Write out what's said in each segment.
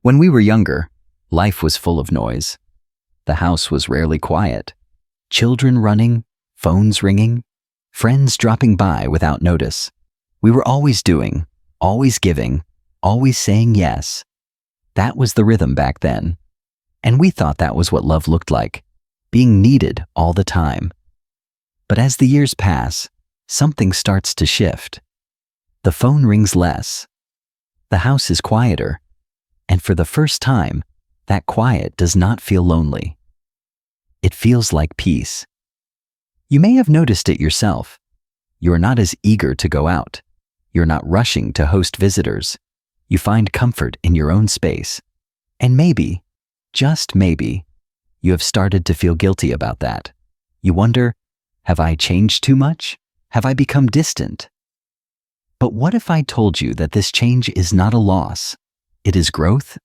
When we were younger, life was full of noise. The house was rarely quiet. Children running, phones ringing, friends dropping by without notice. We were always doing, always giving, always saying yes. That was the rhythm back then. And we thought that was what love looked like, being needed all the time. But as the years pass, something starts to shift. The phone rings less. The house is quieter. And for the first time, that quiet does not feel lonely. It feels like peace. You may have noticed it yourself. You are not as eager to go out. You're not rushing to host visitors. You find comfort in your own space. And maybe, just maybe, you have started to feel guilty about that. You wonder, have I changed too much? Have I become distant? But what if I told you that this change is not a loss? It is growth?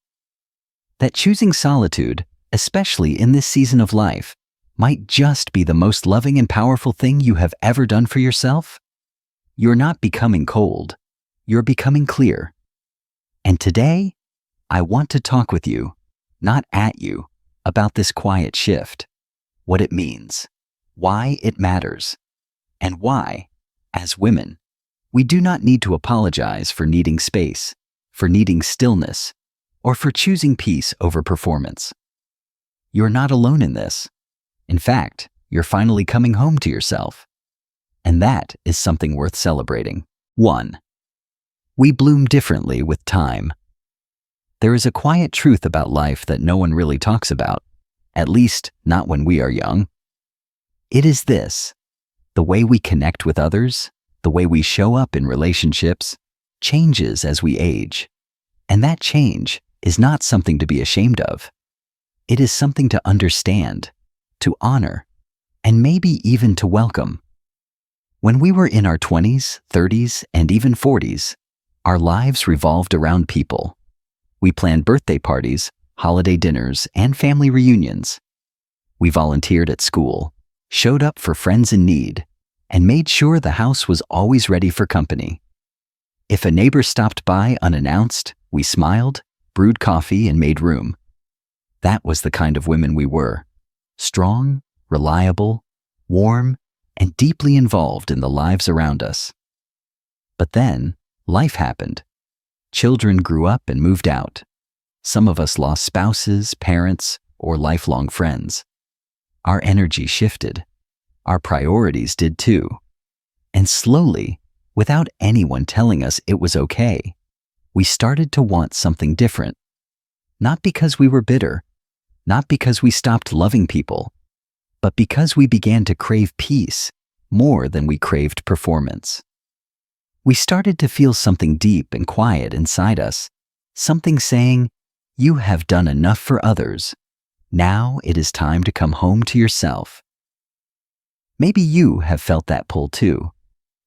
That choosing solitude, especially in this season of life, might just be the most loving and powerful thing you have ever done for yourself? You're not becoming cold. You're becoming clear. And today, I want to talk with you, not at you, about this quiet shift, what it means, why it matters, and why, as women, we do not need to apologize for needing space, for needing stillness, or for choosing peace over performance. You're not alone in this. In fact, you're finally coming home to yourself. And that is something worth celebrating. 1. We bloom differently with time. There is a quiet truth about life that no one really talks about, at least not when we are young. It is this: the way we connect with others, the way we show up in relationships, changes as we age. And that change is not something to be ashamed of. It is something to understand, to honor, and maybe even to welcome. When we were in our 20s, 30s, and even 40s, our lives revolved around people. We planned birthday parties, holiday dinners, and family reunions. We volunteered at school, showed up for friends in need, and made sure the house was always ready for company. If a neighbor stopped by unannounced, we smiled, brewed coffee, and made room. That was the kind of women we were: strong, reliable, warm, and deeply involved in the lives around us. But then, life happened. Children grew up and moved out. Some of us lost spouses, parents, or lifelong friends. Our energy shifted. Our priorities did too. And slowly, without anyone telling us it was okay, we started to want something different. Not because we were bitter, not because we stopped loving people, but because we began to crave peace more than we craved performance. We started to feel something deep and quiet inside us, something saying, "You have done enough for others. Now it is time to come home to yourself." Maybe you have felt that pull too.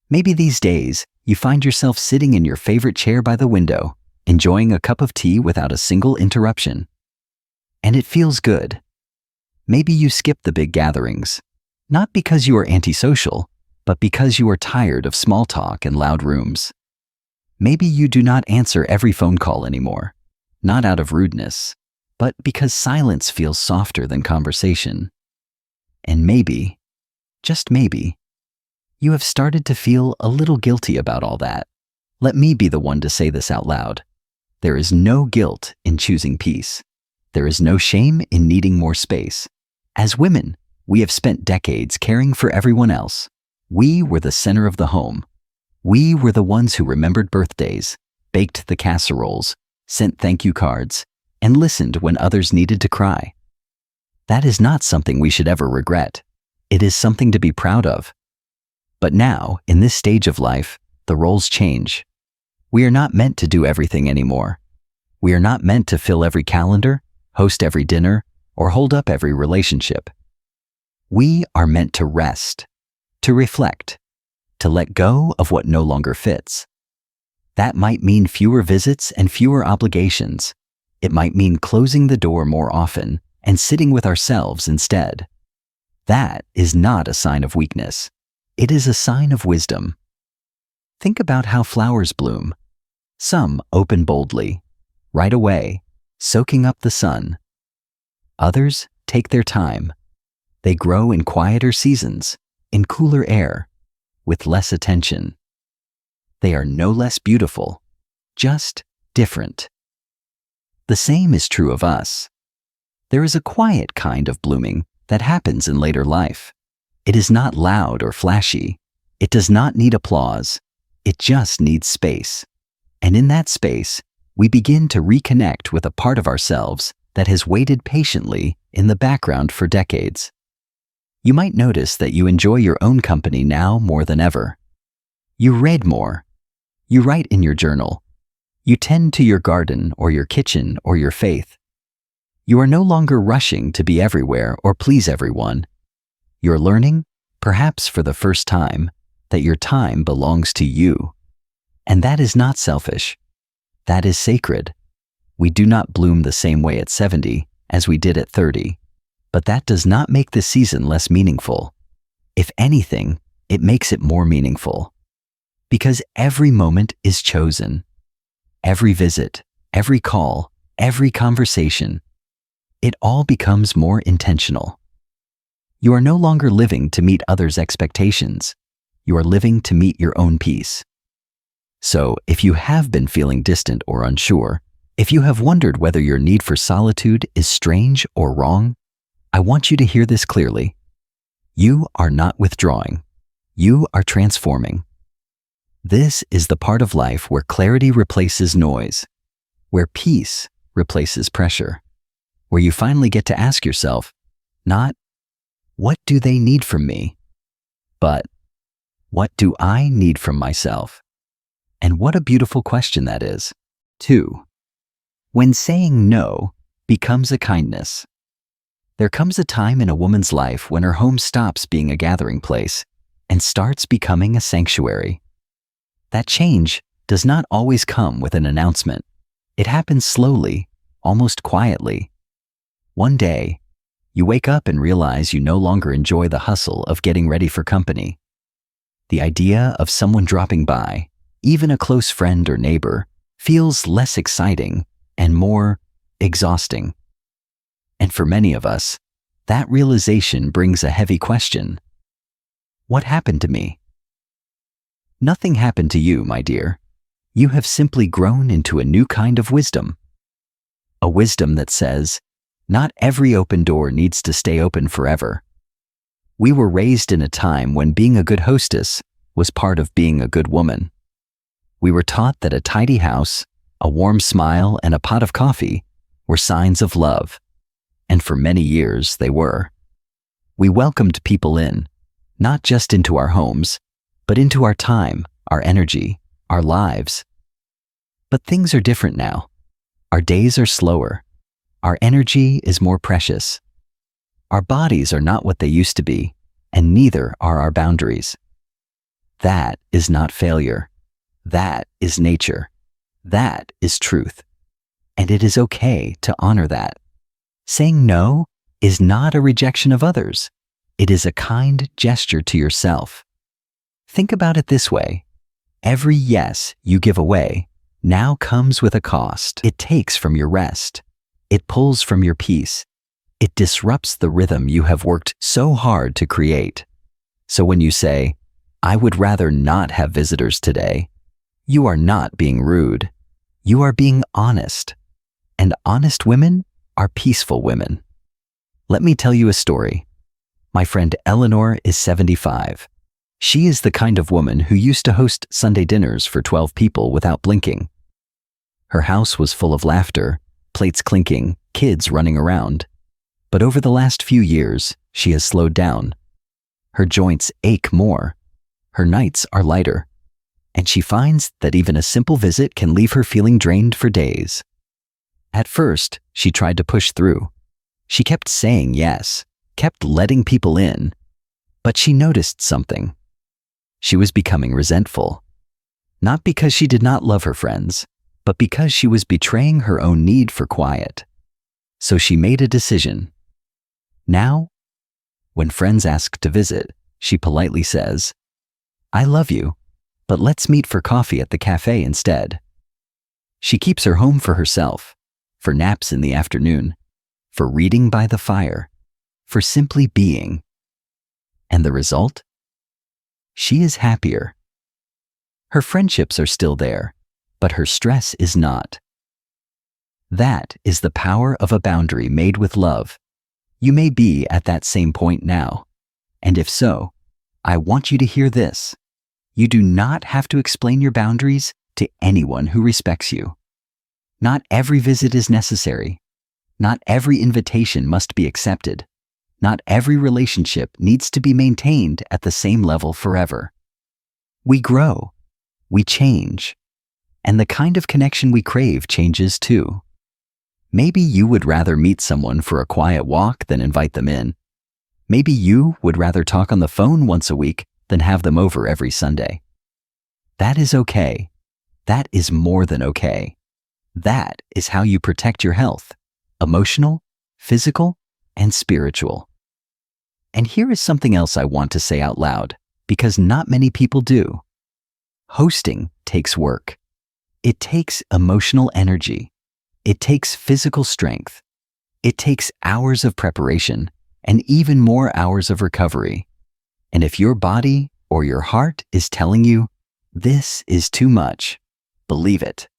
Maybe these days you find yourself sitting in your favorite chair by the window, enjoying a cup of tea without a single interruption. And it feels good. Maybe you skip the big gatherings, not because you are antisocial, but because you are tired of small talk and loud rooms. Maybe you do not answer every phone call anymore, not out of rudeness, but because silence feels softer than conversation. And maybe, just maybe, you have started to feel a little guilty about all that. Let me be the one to say this out loud. There is no guilt in choosing peace. There is no shame in needing more space. As women, we have spent decades caring for everyone else. We were the center of the home. We were the ones who remembered birthdays, baked the casseroles, sent thank you cards, and listened when others needed to cry. That is not something we should ever regret. It is something to be proud of. But now, in this stage of life, the roles change. We are not meant to do everything anymore. We are not meant to fill every calendar, host every dinner, or hold up every relationship. We are meant to rest, to reflect, to let go of what no longer fits. That might mean fewer visits and fewer obligations. It might mean closing the door more often and sitting with ourselves instead. That is not a sign of weakness. It is a sign of wisdom. Think about how flowers bloom. Some open boldly, right away. soaking up the sun. Others take their time. They grow in quieter seasons, in cooler air, with less attention. They are no less beautiful, just different. The same is true of us. There is a quiet kind of blooming that happens in later life. It is not loud or flashy. It does not need applause. It just needs space. And in that space, we begin to reconnect with a part of ourselves that has waited patiently in the background for decades. You might notice that you enjoy your own company now more than ever. You read more. You write in your journal. You tend to your garden or your kitchen or your faith. You are no longer rushing to be everywhere or please everyone. You're learning, perhaps for the first time, that your time belongs to you. And that is not selfish. That is sacred. We do not bloom the same way at 70 as we did at 30, but that does not make the season less meaningful. If anything, it makes it more meaningful. Because every moment is chosen. Every visit, every call, every conversation, it all becomes more intentional. You are no longer living to meet others' expectations. You are living to meet your own peace. So, if you have been feeling distant or unsure, if you have wondered whether your need for solitude is strange or wrong, I want you to hear this clearly. You are not withdrawing. You are transforming. This is the part of life where clarity replaces noise, where peace replaces pressure, where you finally get to ask yourself, not, what do they need from me? But, what do I need from myself? And what a beautiful question that is. 2. When saying no becomes a kindness. There comes a time in a woman's life when her home stops being a gathering place and starts becoming a sanctuary. That change does not always come with an announcement. It happens slowly, almost quietly. One day, you wake up and realize you no longer enjoy the hustle of getting ready for company. The idea of someone dropping by, even a close friend or neighbor, feels less exciting and more exhausting. And for many of us, that realization brings a heavy question. What happened to me? Nothing happened to you, my dear. You have simply grown into a new kind of wisdom. A wisdom that says, not every open door needs to stay open forever. We were raised in a time when being a good hostess was part of being a good woman. We were taught that a tidy house, a warm smile, and a pot of coffee were signs of love. And for many years, they were. We welcomed people in, not just into our homes, but into our time, our energy, our lives. But things are different now. Our days are slower. Our energy is more precious. Our bodies are not what they used to be, and neither are our boundaries. That is not failure. That is nature. That is truth. And it is okay to honor that. Saying no is not a rejection of others. It is a kind gesture to yourself. Think about it this way. Every yes you give away now comes with a cost. It takes from your rest. It pulls from your peace. It disrupts the rhythm you have worked so hard to create. So when you say, I would rather not have visitors today, you are not being rude. You are being honest. And honest women are peaceful women. Let me tell you a story. My friend Eleanor is 75. She is the kind of woman who used to host Sunday dinners for 12 people without blinking. Her house was full of laughter, plates clinking, kids running around. But over the last few years, she has slowed down. Her joints ache more. Her nights are lighter. And she finds that even a simple visit can leave her feeling drained for days. At first, she tried to push through. She kept saying yes, kept letting people in. But she noticed something. She was becoming resentful. Not because she did not love her friends, but because she was betraying her own need for quiet. So she made a decision. Now, when friends ask to visit, she politely says, I love you, but let's meet for coffee at the cafe instead. She keeps her home for herself, for naps in the afternoon, for reading by the fire, for simply being. And the result? She is happier. Her friendships are still there, but her stress is not. That is the power of a boundary made with love. You may be at that same point now, and if so, I want you to hear this. You do not have to explain your boundaries to anyone who respects you. Not every visit is necessary. Not every invitation must be accepted. Not every relationship needs to be maintained at the same level forever. We grow, we change, and the kind of connection we crave changes too. Maybe you would rather meet someone for a quiet walk than invite them in. Maybe you would rather talk on the phone once a week than have them over every Sunday. That is okay. That is more than okay. That is how you protect your health, emotional, physical, and spiritual. And here is something else I want to say out loud, because not many people do. Hosting takes work. It takes emotional energy. It takes physical strength. It takes hours of preparation and even more hours of recovery. And if your body or your heart is telling you, this is too much, believe it.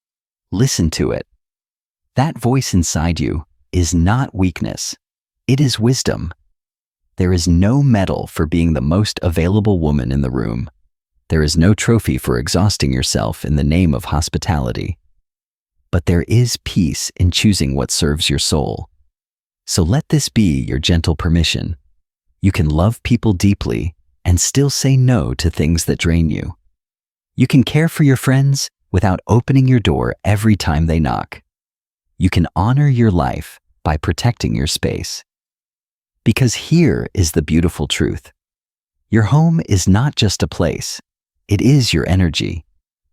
Listen to it. That voice inside you is not weakness. It is wisdom. There is no medal for being the most available woman in the room. There is no trophy for exhausting yourself in the name of hospitality. But there is peace in choosing what serves your soul. So let this be your gentle permission. You can love people deeply and still say no to things that drain you. You can care for your friends without opening your door every time they knock. You can honor your life by protecting your space. Because here is the beautiful truth. Your home is not just a place. It is your energy,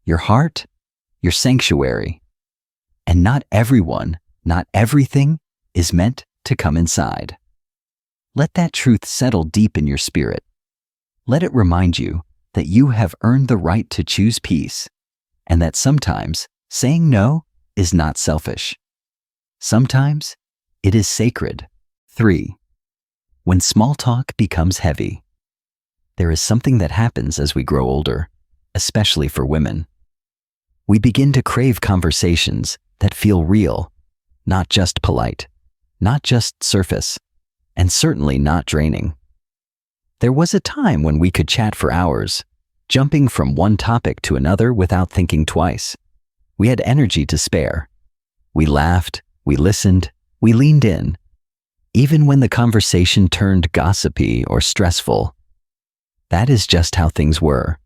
your heart, your sanctuary. And not everyone, not everything is meant to come inside. Let that truth settle deep in your spirit. Let it remind you that you have earned the right to choose peace, and that sometimes saying no is not selfish. Sometimes it is sacred. 3. When small talk becomes heavy. There is something that happens as we grow older, especially for women. We begin to crave conversations that feel real, not just polite, not just surface, and certainly not draining. There was a time when we could chat for hours, jumping from one topic to another without thinking twice. We had energy to spare. We laughed, we listened, we leaned in. Even when the conversation turned gossipy or stressful. That is just how things were.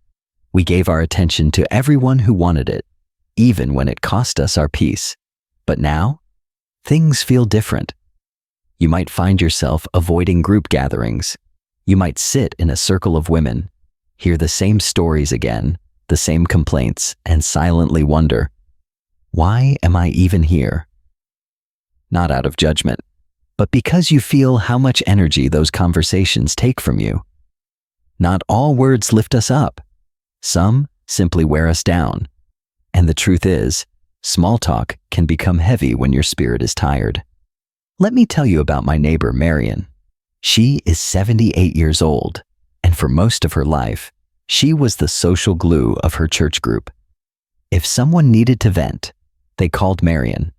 We gave our attention to everyone who wanted it, even when it cost us our peace. But now, things feel different. You might find yourself avoiding group gatherings. You might sit in a circle of women, hear the same stories again, the same complaints, and silently wonder, why am I even here? Not out of judgment, but because you feel how much energy those conversations take from you. Not all words lift us up. Some simply wear us down. And the truth is, small talk can become heavy when your spirit is tired. Let me tell you about my neighbor, Marion. She is 78 years old, and for most of her life, she was the social glue of her church group. If someone needed to vent, they called Marion.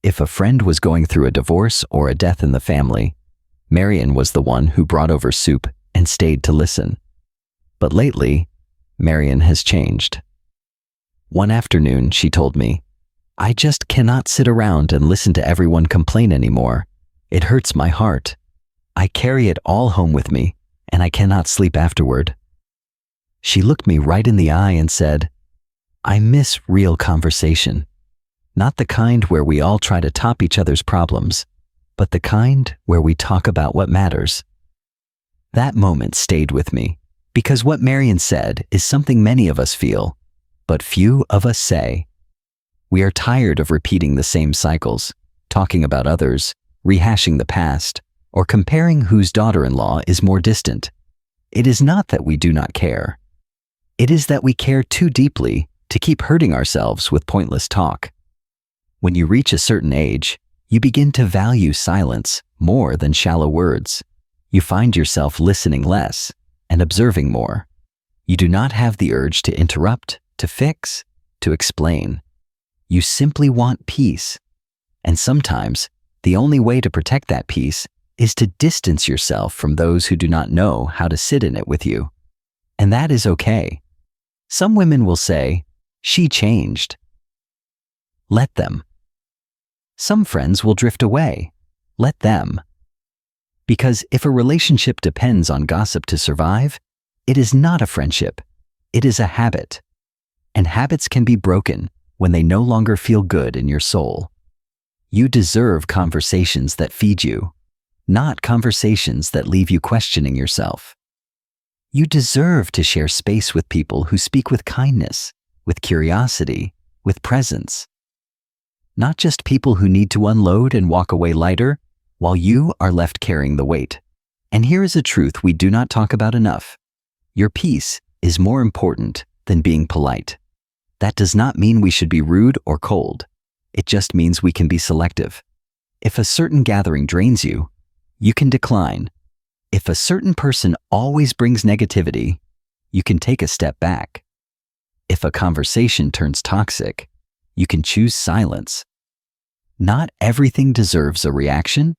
If a friend was going through a divorce or a death in the family, Marion was the one who brought over soup and stayed to listen. But lately, Marion has changed. One afternoon, she told me, I just cannot sit around and listen to everyone complain anymore. It hurts my heart. I carry it all home with me, and I cannot sleep afterward. She looked me right in the eye and said, I miss real conversation. Not the kind where we all try to top each other's problems, but the kind where we talk about what matters. That moment stayed with me, because what Marion said is something many of us feel, but few of us say. We are tired of repeating the same cycles, talking about others, rehashing the past, or comparing whose daughter-in-law is more distant. It is not that we do not care. It is that we care too deeply to keep hurting ourselves with pointless talk. When you reach a certain age, you begin to value silence more than shallow words. You find yourself listening less and observing more. You do not have the urge to interrupt, to fix, to explain. You simply want peace. And sometimes, the only way to protect that peace is to distance yourself from those who do not know how to sit in it with you. And that is okay. Some women will say, "She changed." Let them. Some friends will drift away. Let them. Because if a relationship depends on gossip to survive, it is not a friendship. It is a habit. And habits can be broken when they no longer feel good in your soul. You deserve conversations that feed you, not conversations that leave you questioning yourself. You deserve to share space with people who speak with kindness, with curiosity, with presence. Not just people who need to unload and walk away lighter, while you are left carrying the weight. And here is a truth we do not talk about enough. Your peace is more important than being polite. That does not mean we should be rude or cold. It just means we can be selective. If a certain gathering drains you, you can decline. If a certain person always brings negativity, you can take a step back. If a conversation turns toxic, you can choose silence. Not everything deserves a reaction.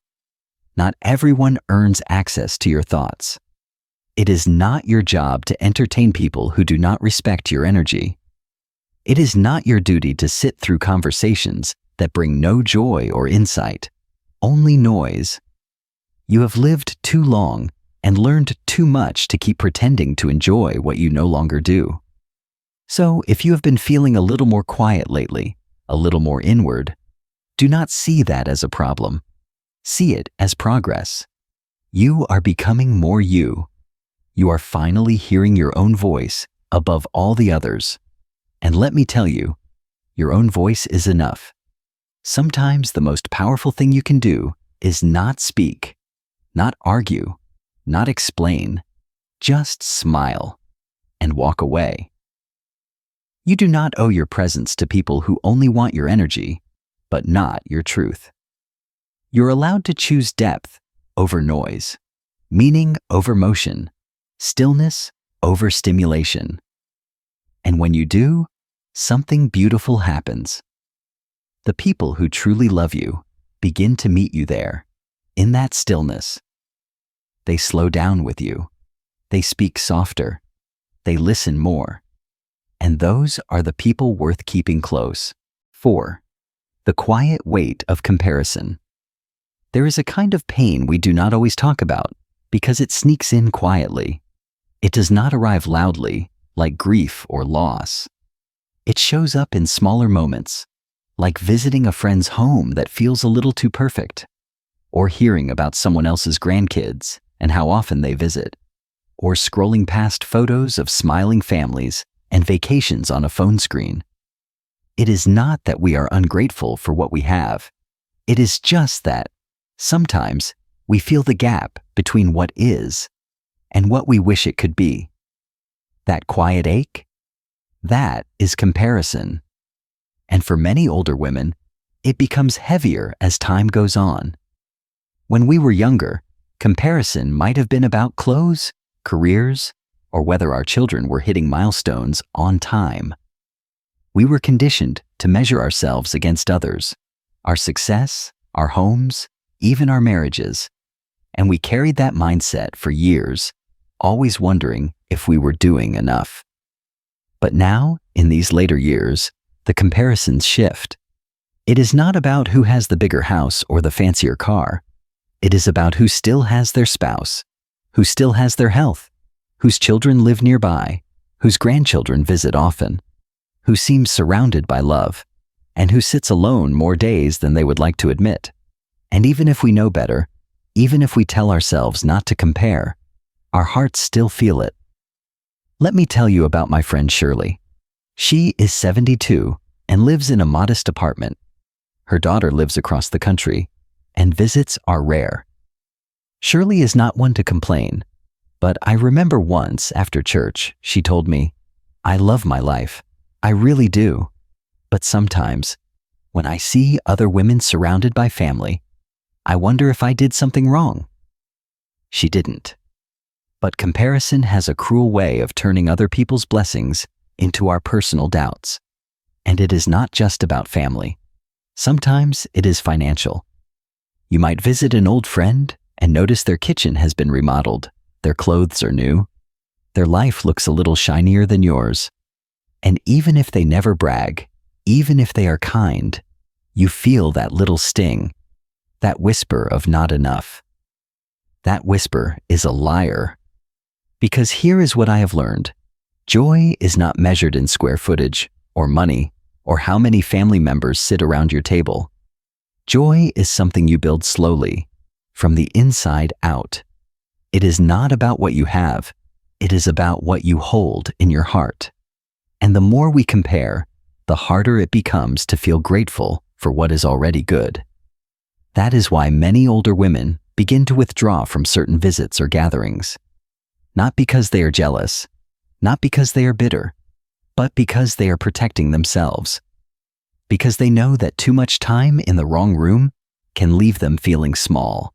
Not everyone earns access to your thoughts. It is not your job to entertain people who do not respect your energy. It is not your duty to sit through conversations that bring no joy or insight, only noise. You have lived too long and learned too much to keep pretending to enjoy what you no longer do. So, if you have been feeling a little more quiet lately, a little more inward, do not see that as a problem. See it as progress. You are becoming more you. You are finally hearing your own voice above all the others. And let me tell you, your own voice is enough. Sometimes the most powerful thing you can do is not speak, not argue, not explain, just smile and walk away. You do not owe your presence to people who only want your energy, but not your truth. You're allowed to choose depth over noise, meaning over motion, stillness over stimulation. And when you do, something beautiful happens. The people who truly love you begin to meet you there, in that stillness. They slow down with you. They speak softer. They listen more. And those are the people worth keeping close. 4. The quiet weight of comparison. There is a kind of pain we do not always talk about because it sneaks in quietly. It does not arrive loudly, like grief or loss. It shows up in smaller moments, like visiting a friend's home that feels a little too perfect, or hearing about someone else's grandkids and how often they visit, or scrolling past photos of smiling families and vacations on a phone screen. It is not that we are ungrateful for what we have. It is just that sometimes we feel the gap between what is and what we wish it could be. That quiet ache? That is comparison. And for many older women, it becomes heavier as time goes on. When we were younger, comparison might have been about clothes, careers, or whether our children were hitting milestones on time. We were conditioned to measure ourselves against others, our success, our homes, even our marriages. And we carried that mindset for years, always wondering if we were doing enough. But now, in these later years, the comparisons shift. It is not about who has the bigger house or the fancier car. It is about who still has their spouse, who still has their health, whose children live nearby, whose grandchildren visit often, who seems surrounded by love, and who sits alone more days than they would like to admit. And even if we know better, even if we tell ourselves not to compare, our hearts still feel it. Let me tell you about my friend Shirley. She is 72 and lives in a modest apartment. Her daughter lives across the country, and visits are rare. Shirley is not one to complain, but I remember once after church, she told me, "I love my life. I really do. But sometimes When I see other women surrounded by family, I wonder if I did something wrong. She didn't. But comparison has a cruel way of turning other people's blessings into our personal doubts. And it is not just about family. Sometimes it is financial. You might visit an old friend and notice their kitchen has been remodeled, their clothes are new, their life looks a little shinier than yours. And even if they never brag, even if they are kind, you feel that little sting, that whisper of not enough. That whisper is a liar. Because here is what I have learned. Joy is not measured in square footage, or money, or how many family members sit around your table. Joy is something you build slowly, from the inside out. It is not about what you have, it is about what you hold in your heart. And the more we compare, the harder it becomes to feel grateful for what is already good. That is why many older women begin to withdraw from certain visits or gatherings. Not because they are jealous, not because they are bitter, but because they are protecting themselves. Because they know that too much time in the wrong room can leave them feeling small,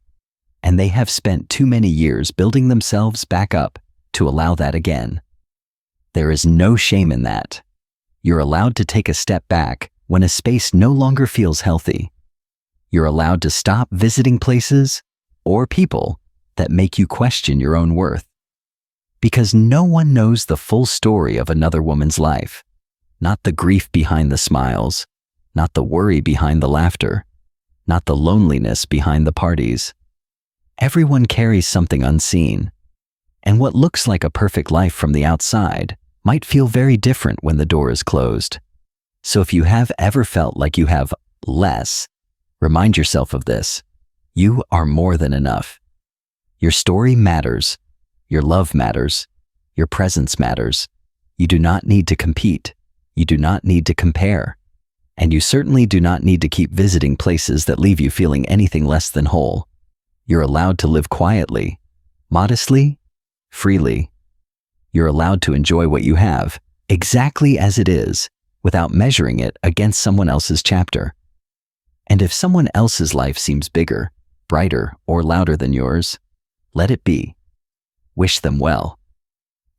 and they have spent too many years building themselves back up to allow that again. There is no shame in that. You're allowed to take a step back when a space no longer feels healthy. You're allowed to stop visiting places or people that make you question your own worth. Because no one knows the full story of another woman's life. Not the grief behind the smiles, not the worry behind the laughter, not the loneliness behind the parties. Everyone carries something unseen, and what looks like a perfect life from the outside might feel very different when the door is closed. So if you have ever felt like you have less, remind yourself of this. You are more than enough. Your story matters. Your love matters. Your presence matters. You do not need to compete. You do not need to compare. And you certainly do not need to keep visiting places that leave you feeling anything less than whole. You're allowed to live quietly, modestly, freely. You're allowed to enjoy what you have, exactly as it is, without measuring it against someone else's chapter. And if someone else's life seems bigger, brighter, or louder than yours, let it be. Wish them well.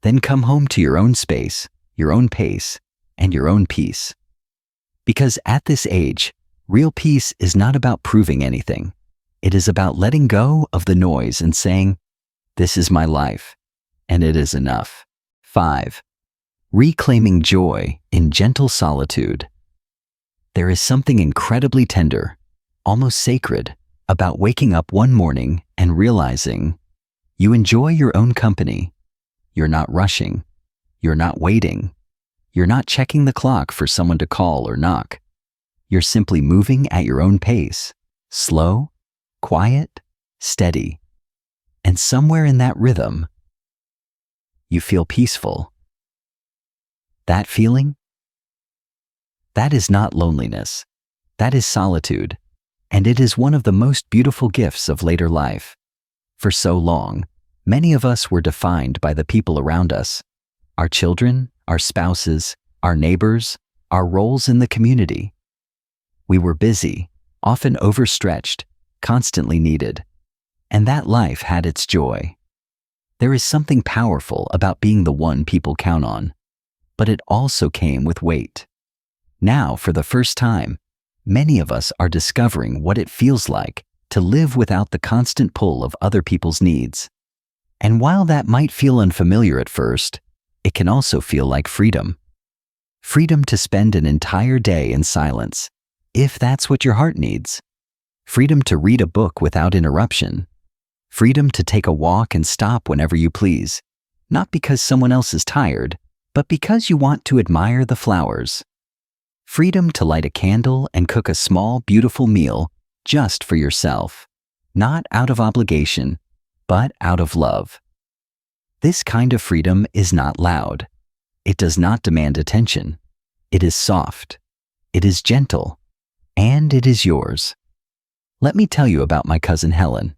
Then come home to your own space, your own pace, and your own peace. Because at this age, real peace is not about proving anything. It is about letting go of the noise and saying, this is my life, and it is enough. 5. Reclaiming joy in gentle solitude. There is something incredibly tender, almost sacred, about waking up one morning and realizing you enjoy your own company. You're not rushing. You're not waiting. You're not checking the clock for someone to call or knock. You're simply moving at your own pace, slow, quiet, steady. And somewhere in that rhythm, you feel peaceful. That feeling? That is not loneliness. That is solitude. And it is one of the most beautiful gifts of later life. For so long, many of us were defined by the people around us, our children, our spouses, our neighbors, our roles in the community. We were busy, often overstretched, constantly needed, and that life had its joy. There is something powerful about being the one people count on, but it also came with weight. Now, for the first time, many of us are discovering what it feels like to live without the constant pull of other people's needs. And while that might feel unfamiliar at first, it can also feel like freedom. Freedom to spend an entire day in silence, if that's what your heart needs. Freedom to read a book without interruption. Freedom to take a walk and stop whenever you please, not because someone else is tired, but because you want to admire the flowers. Freedom to light a candle and cook a small, beautiful meal just for yourself, not out of obligation, but out of love. This kind of freedom is not loud. It does not demand attention. It is soft. It is gentle. And it is yours. Let me tell you about my cousin Helen.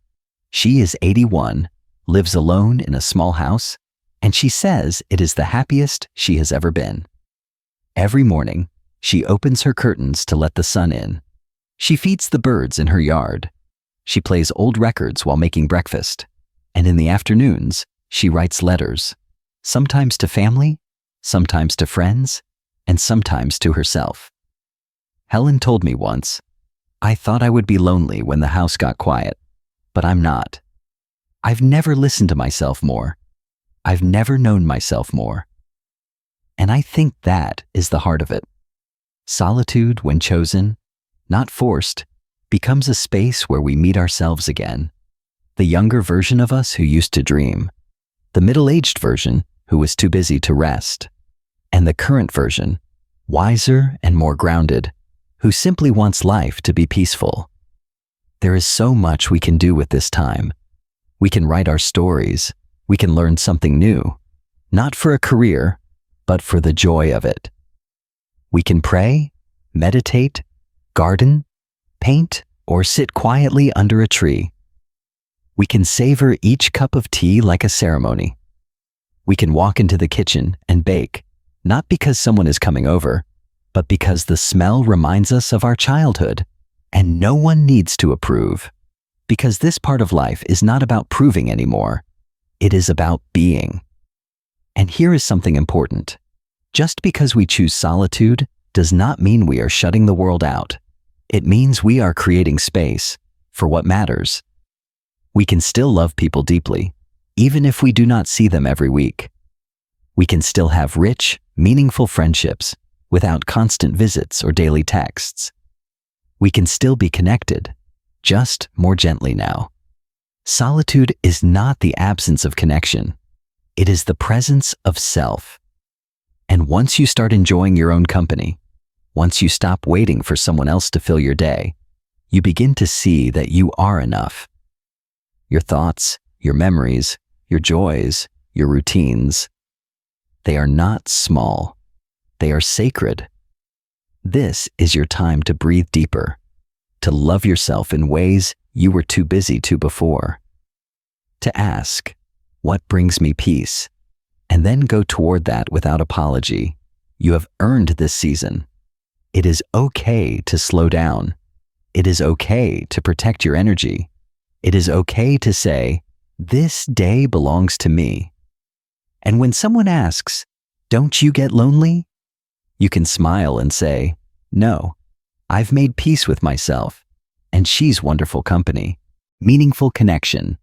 She is 81, lives alone in a small house, and she says it is the happiest she has ever been. Every morning, She opens her curtains to let the sun in. She feeds the birds in her yard. She plays old records while making breakfast. And in the afternoons, she writes letters, sometimes to family, sometimes to friends, and sometimes to herself. Helen told me once, "I thought I would be lonely when the house got quiet, but I'm not. I've never listened to myself more. I've never known myself more." And I think that is the heart of it. Solitude, when chosen, not forced, becomes a space where we meet ourselves again. The younger version of us who used to dream, the middle-aged version who was too busy to rest, and the current version, wiser and more grounded, who simply wants life to be peaceful. There is so much we can do with this time. We can write our stories. We can learn something new, not for a career, but for the joy of it. We can pray, meditate, garden, paint, or sit quietly under a tree. We can savor each cup of tea like a ceremony. We can walk into the kitchen and bake, not because someone is coming over, but because the smell reminds us of our childhood, and no one needs to approve, because this part of life is not about proving anymore. It is about being. And here is something important. Just because we choose solitude does not mean we are shutting the world out. It means we are creating space for what matters. We can still love people deeply, even if we do not see them every week. We can still have rich, meaningful friendships without constant visits or daily texts. We can still be connected, just more gently now. Solitude is not the absence of connection. It is the presence of self. And once you start enjoying your own company, once you stop waiting for someone else to fill your day, you begin to see that you are enough. Your thoughts, your memories, your joys, your routines, they are not small. They are sacred. This is your time to breathe deeper, to love yourself in ways you were too busy to before, to ask, what brings me peace? And then go toward that without apology. You have earned this season. It is okay to slow down. It is okay to protect your energy. It is okay to say, this day belongs to me. And when someone asks, don't you get lonely? You can smile and say, no, I've made peace with myself, and she's wonderful company. Meaningful connection,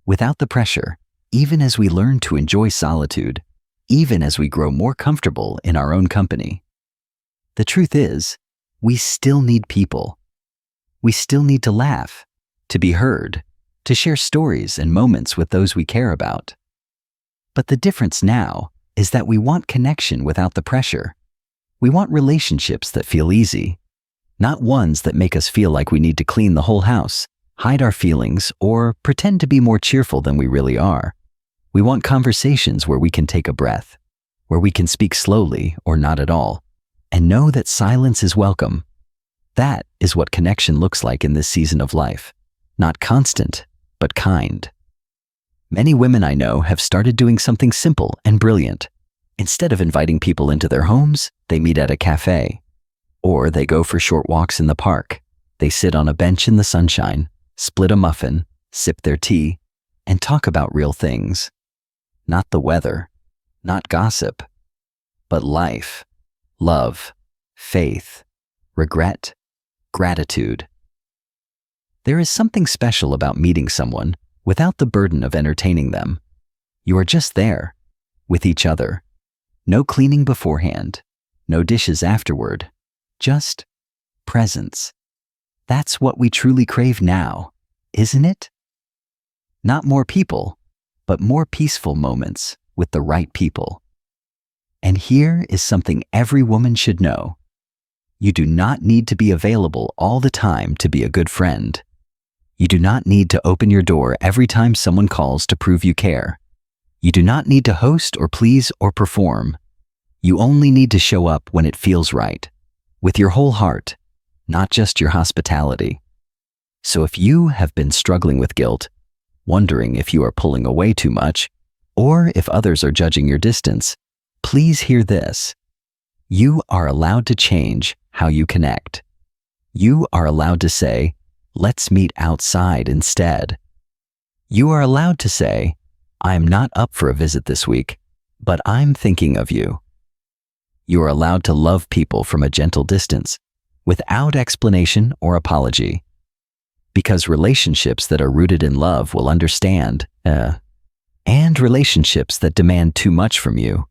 without the pressure, even as we learn to enjoy solitude, even as we grow more comfortable in our own company. The truth is, we still need people. We still need to laugh, to be heard, to share stories and moments with those we care about. But the difference now is that we want connection without the pressure. We want relationships that feel easy, not ones that make us feel like we need to clean the whole house, hide our feelings, or pretend to be more cheerful than we really are. We want conversations where we can take a breath, where we can speak slowly or not at all, and know that silence is welcome. That is what connection looks like in this season of life. Not constant, but kind. Many women I know have started doing something simple and brilliant. Instead of inviting people into their homes, they meet at a cafe. Or they go for short walks in the park. They sit on a bench in the sunshine, split a muffin, sip their tea, and talk about real things. Not the weather, not gossip, but life, love, faith, regret, gratitude. There is something special about meeting someone without the burden of entertaining them. You are just there, with each other. No cleaning beforehand, no dishes afterward, just presence. That's what we truly crave now, isn't it? Not more people, but more peaceful moments with the right people. And here is something every woman should know. You do not need to be available all the time to be a good friend. You do not need to open your door every time someone calls to prove you care. You do not need to host or please or perform. You only need to show up when it feels right, with your whole heart, not just your hospitality. So if you have been struggling with guilt, wondering if you are pulling away too much, or if others are judging your distance, please hear this. You are allowed to change how you connect. You are allowed to say, let's meet outside instead. You are allowed to say, I'm not up for a visit this week, but I'm thinking of you. You are allowed to love people from a gentle distance, without explanation or apology. Because relationships that are rooted in love will understand, and relationships that demand too much from you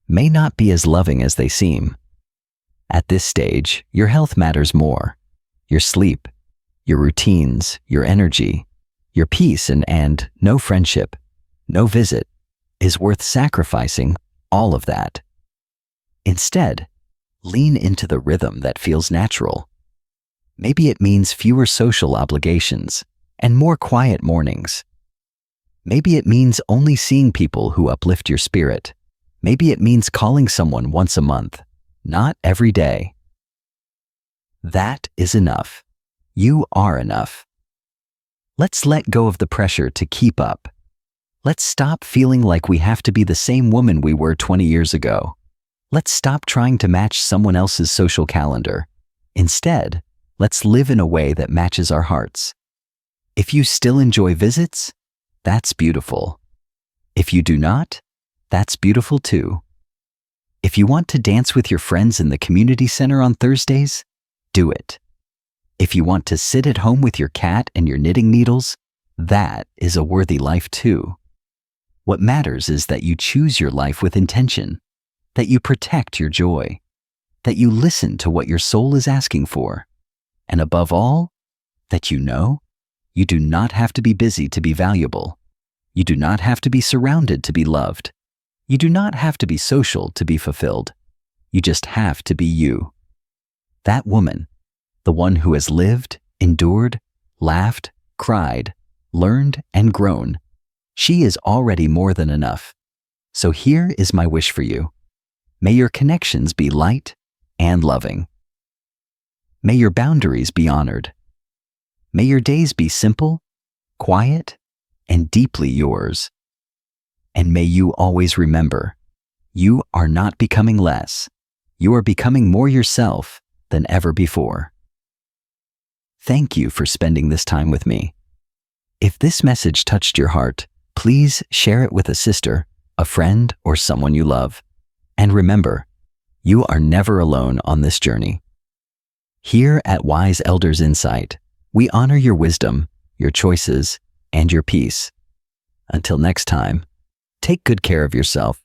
may not be as loving as they seem. At this stage, your health matters more. Your sleep, your routines, your energy, your peace, and no friendship, no visit is worth sacrificing all of that. Instead, lean into the rhythm that feels natural. Maybe it means fewer social obligations and more quiet mornings. Maybe it means only seeing people who uplift your spirit. Maybe it means calling someone once a month, not every day. That is enough. You are enough. Let's let go of the pressure to keep up. Let's stop feeling like we have to be the same woman we were 20 years ago. Let's stop trying to match someone else's social calendar. Instead, let's live in a way that matches our hearts. If you still enjoy visits, that's beautiful. If you do not, that's beautiful too. If you want to dance with your friends in the community center on Thursdays, do it. If you want to sit at home with your cat and your knitting needles, that is a worthy life too. What matters is that you choose your life with intention, that you protect your joy, that you listen to what your soul is asking for, and above all, that you know you do not have to be busy to be valuable. You do not have to be surrounded to be loved. You do not have to be social to be fulfilled. You just have to be you. That woman, the one who has lived, endured, laughed, cried, learned, and grown, she is already more than enough. So here is my wish for you. May your connections be light and loving. May your boundaries be honored. May your days be simple, quiet, and deeply yours. And may you always remember, you are not becoming less. You are becoming more yourself than ever before. Thank you for spending this time with me. If this message touched your heart, please share it with a sister, a friend, or someone you love. And remember, you are never alone on this journey. Here at Wise Elders Insight, we honor your wisdom, your choices, and your peace. Until next time, take good care of yourself